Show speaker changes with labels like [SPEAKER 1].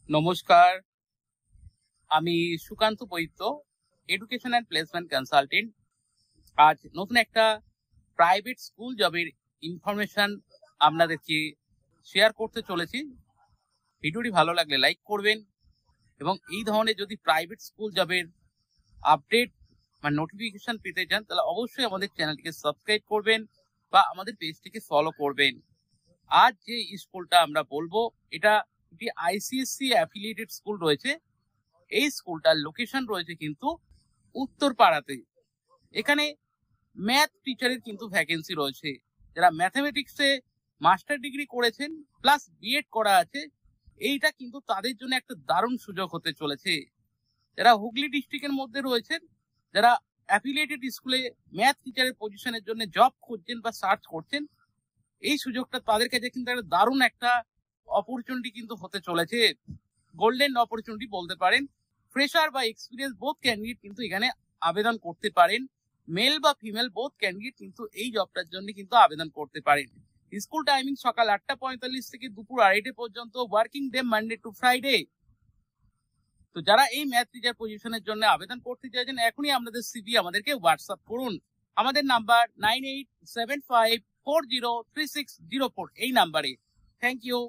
[SPEAKER 1] নমস্কার, আমি সুকান্ত বৈদ্য, education and placement consultant. আজ নতুন একটা প্রাইভেট স্কুল জবের ইনফরমেশন আপনাদেরকে শেয়ার করতে চলেছি। ভিডিওটি ভালো লাগলে লাইক করবেন এবং এই ধরনের যদি প্রাইভেট স্কুল জবের আপডেট বা নোটিফিকেশন পেতে চান তাহলে অবশ্যই আমাদের চ্যানেলটিকে সাবস্ক্রাইব করবেন বা আমাদের পেজটিকে ফলো করবেন। আজ যে স্কুলটা আমরা বলবো এটা একটি আইসিএসসি অ্যাফিলিয়েটেড স্কুল রয়েছে। এই স্কুলটার লোকেশন রয়েছে কিন্তু উত্তরপাড়াতে। এখানে ম্যাথ টিচারের কিন্তু ভ্যাকেন্সি রয়েছে। যারা ম্যাথামেটিক্সে মাস্টার ডিগ্রি করেছেন প্লাস বিএড করা আছে, এইটা কিন্তু তাদের জন্য একটা দারুণ সুযোগ হতে চলেছে। যারা হুগলি ডিস্ট্রিক্টের মধ্যে রয়েছেন, যারা অ্যাফিলিয়েটেড স্কুলে ম্যাথ টিচারের পজিশনের জন্য জব খুঁজছেন বা সার্চ করছেন, এই সুযোগটা তাদের কাছে কিন্তু একটা দারুণ একটা অপরচুনিটি কিন্তু হতে চলেছে। গোল্ডেন অপরচুনিটি বলতে পারেন। ফ্রেশার বা এক্সপিরিয়েন্স বোথ ক্যান্ডিডেট কিন্তু এখানে আবেদন করতে পারেন। মেল বা ফিমেল বোথ ক্যান্ডিডেট কিন্তু এই জবটার জন্য কিন্তু আবেদন করতে পারেন। স্কুল টাইমিং সকাল 8:45 থেকে দুপুর 2:30 পর্যন্ত, working day Monday to Friday. তো যারা এই ম্যাথ টিচার পজিশনের জন্য আবেদন করতে চাইছেন, এখনই আপনাদের সিভি আমাদেরকে হোয়াটসঅ্যাপ করুন। আমাদের নাম্বার 9875403604, এই নাম্বারে। Thank you.